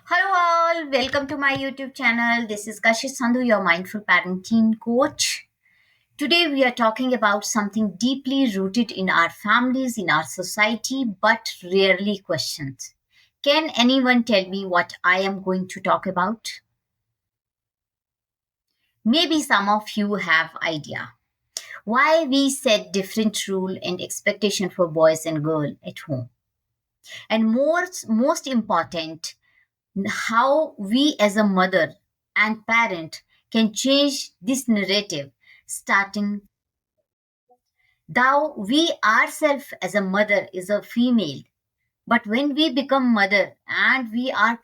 Hello all, welcome to my YouTube channel. This is Kashish Sandhu, your mindful parenting coach. Today we are talking about something deeply rooted in our families, in our society, but rarely questioned. Can anyone tell me what I am going to talk about? Maybe some of you have idea. Why we set different rule and expectation for boys and girl at home. And most important, how we as a mother and parent can change this narrative starting thou we ourselves as a mother is a female, but when we become mother and we are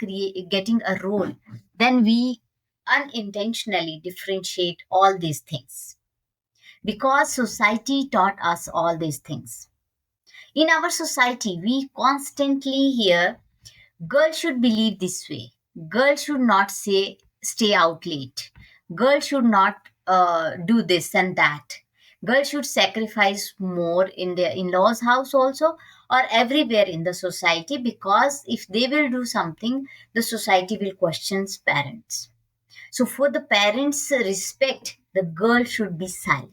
getting a role, then we unintentionally differentiate all these things because society taught us all these things. In our society we constantly hear girl should believe this way. Girl should not say stay out late. Girl should not do this and that. Girl should sacrifice more in their in-laws' house also or everywhere in the society because if they will do something, the society will question parents. So for the parents' respect, the girl should be silent.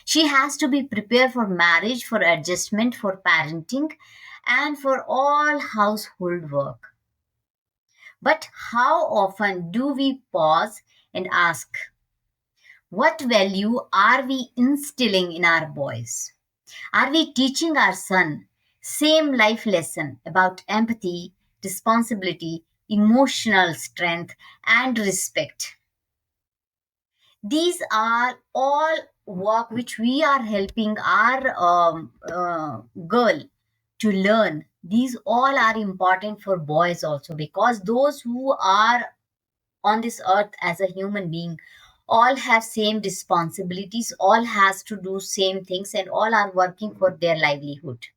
She has to be prepared for marriage, for adjustment, for parenting, and for all household work. But how often do we pause and ask, what value are we instilling in our boys? Are we teaching our son same life lesson about empathy, responsibility, emotional strength, and respect? These are all work which we are helping our girl to learn. These all are important for boys also because those who are on this earth as a human being all have same responsibilities, all has to do same things, and all are working for their livelihood.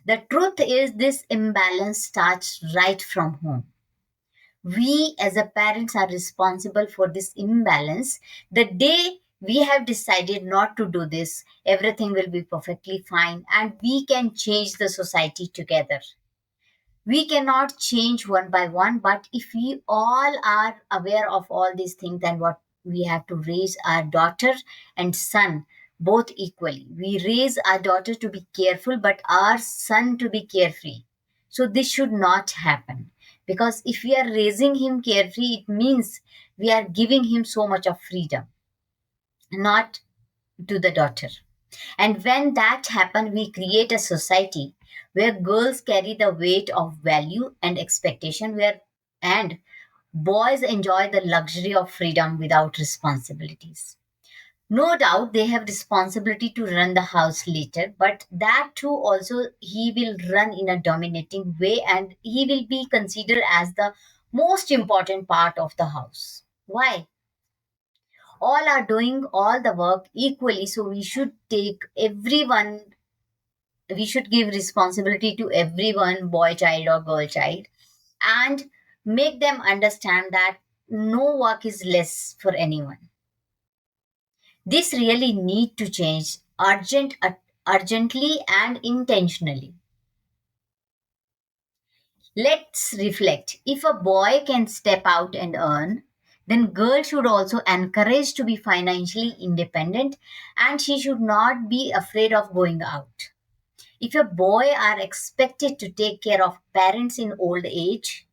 The truth is this imbalance starts right from home. We as a parents are responsible for this imbalance. The day we have decided not to do this, everything will be perfectly fine and we can change the society together. We cannot change one by one, but if we all are aware of all these things, then what we have to raise our daughter and son both equally. We raise our daughter to be careful, but our son to be carefree. So this should not happen because if we are raising him carefree, it means we are giving him so much of freedom, not to the daughter. And when that happens, we create a society where girls carry the weight of value and expectation, where and boys enjoy the luxury of freedom without responsibilities. No doubt they have responsibility to run the house later, but that too also he will run in a dominating way and he will be considered as the most important part of the house. Why? All are doing all the work equally, so we should take everyone, we should give responsibility to everyone, boy child or girl child, and make them understand that no work is less for anyone. This really need to change urgently and intentionally. Let's reflect. If a boy can step out and earn, then girl should also encourage to be financially independent and she should not be afraid of going out. If a boy are expected to take care of parents in old age,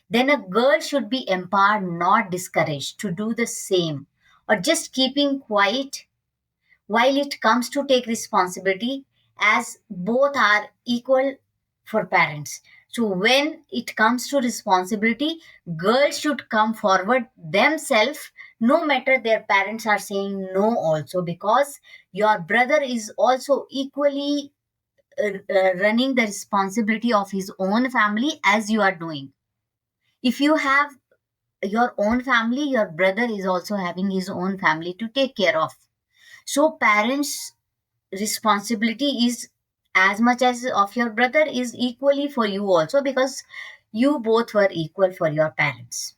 then a girl should be empowered, not discouraged, to do the same or just keeping quiet while it comes to take responsibility as both are equal for parents. So when it comes to responsibility, girls should come forward themselves no matter their parents are saying no also because your brother is also equally running the responsibility of his own family as you are doing. If you have your own family, your brother is also having his own family to take care of. So parents responsibility is as much as of your brother is equally for you also because you both were equal for your parents.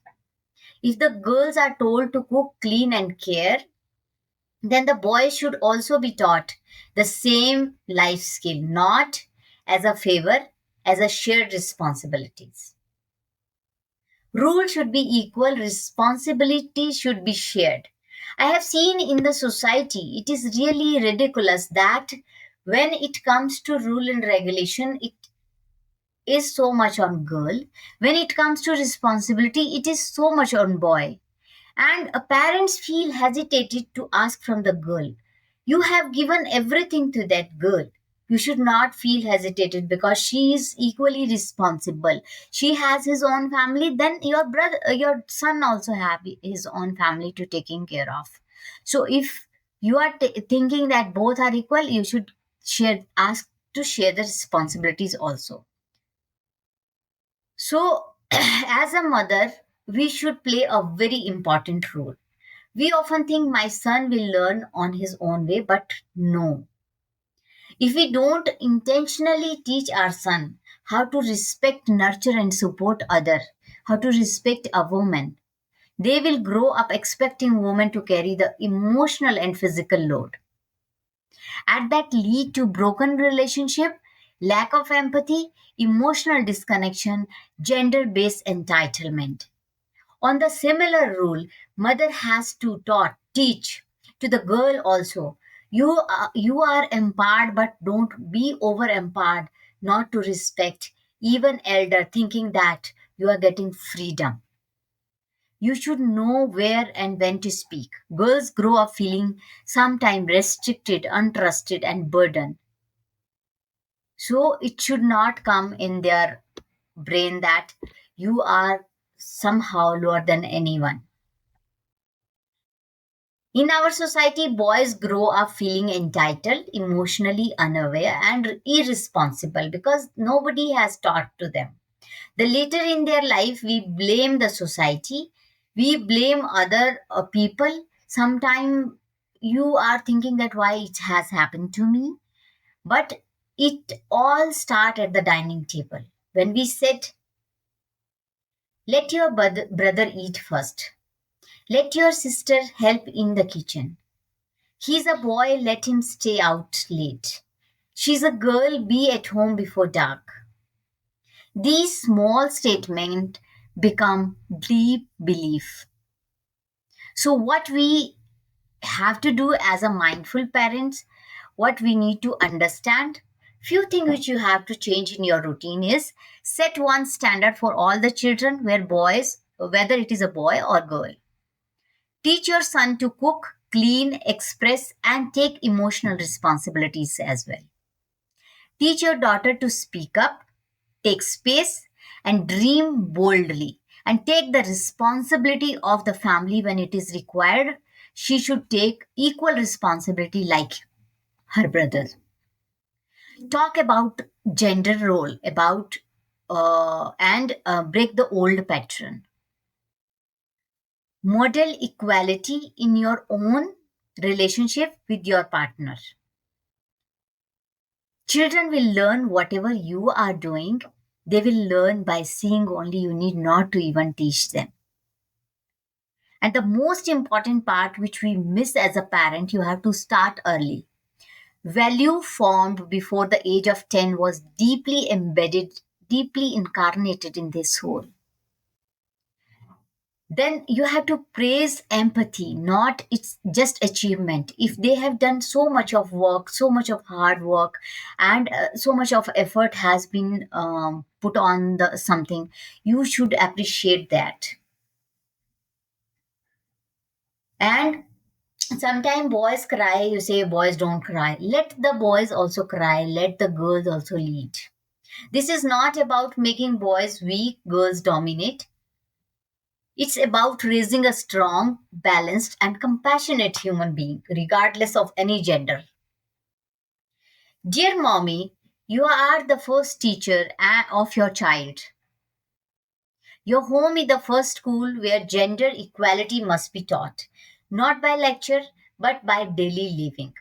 If the girls are told to cook, clean and care, then the boys should also be taught the same life skill, not as a favor, as a shared responsibilities. Rule should be equal, responsibility should be shared. I have seen in the society it is really ridiculous that when it comes to rule and regulation, it is so much on girl. When it comes to responsibility, it is so much on boy. And parents feel hesitated to ask from the girl. You have given everything to that girl. You should not feel hesitated because she is equally responsible. She has his own family. Then your son also have his own family to taking care of. So if you are thinking that both are equal, you should ask to share the responsibilities also. So, as a mother, we should play a very important role. We often think my son will learn on his own way, but no. If we don't intentionally teach our son how to respect, nurture, and support other, how to respect a woman, they will grow up expecting women to carry the emotional and physical load. And that lead to broken relationship, lack of empathy, emotional disconnection, gender-based entitlement. On the similar rule, mother has to teach to the girl also. You are empowered, but don't be over empowered not to respect even elder, thinking that you are getting freedom. You should know where and when to speak. Girls grow up feeling sometimes restricted, untrusted, and burdened. So it should not come in their brain that you are somehow lower than anyone. In our society, boys grow up feeling entitled, emotionally unaware, and irresponsible because nobody has taught to them. The later in their life, we blame the society, we blame other people. Sometimes you are thinking that why it has happened to me, but it all start at the dining table. When we sit, let your brother eat first. Let your sister help in the kitchen. He's a boy, let him stay out late. She's a girl, be at home before dark. These small statements become deep belief. So, what we have to do as a mindful parents, what we need to understand, few things which you have to change in your routine is set one standard for all the children, where boys, whether it is a boy or girl. Teach your son to cook, clean, express, and take emotional responsibilities as well. Teach your daughter to speak up, take space, and dream boldly, and take the responsibility of the family when it is required. She should take equal responsibility like her brother. Talk about gender role, about and break the old pattern. Model equality in your own relationship with your partner. Children will learn whatever you are doing. They will learn by seeing only. You need not to even teach them. And the most important part, which we miss as a parent, you have to start early. Value formed before the age of 10 was deeply embedded, deeply incarnated in their soul. Then you have to praise empathy, not its just achievement. If they have done so much of work, so much of hard work, and so much of effort has been put on the something, you should appreciate that. And sometimes boys cry, you say boys don't cry. Let the boys also cry, let the girls also lead. This is not about making boys weak, girls dominate. It's about raising a strong, balanced, and compassionate human being, regardless of any gender. Dear mommy, you are the first teacher of your child. Your home is the first school where gender equality must be taught, not by lecture, but by daily living.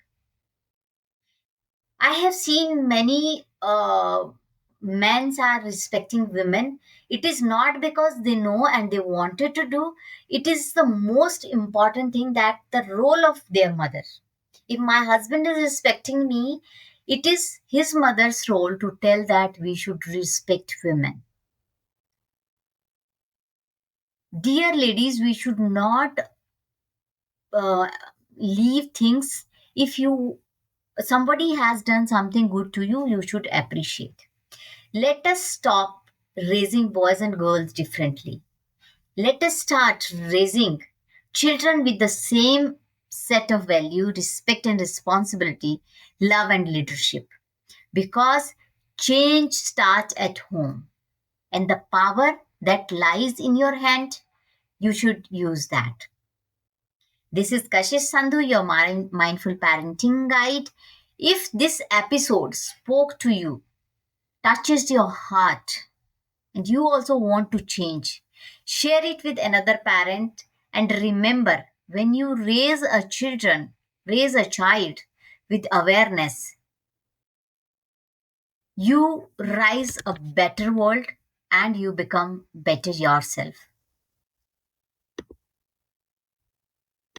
I have seen many men are respecting women. It is not because they know and they wanted to do. It is the most important thing that the role of their mother. If my husband is respecting me, it is his mother's role to tell that we should respect women. Dear ladies, we should not uh, leave things. If you somebody has done something good to you, you should appreciate. Let us stop raising boys and girls differently. Let us start raising children with the same set of value, respect and responsibility, love and leadership. Because change starts at home, and the power that lies in your hand, you should use that. This is Kashish Sandhu, your mindful parenting guide. If this episode spoke to you, touches your heart, and you also want to change, share it with another parent. And remember, when you raise a child with awareness, you rise a better world and you become better yourself.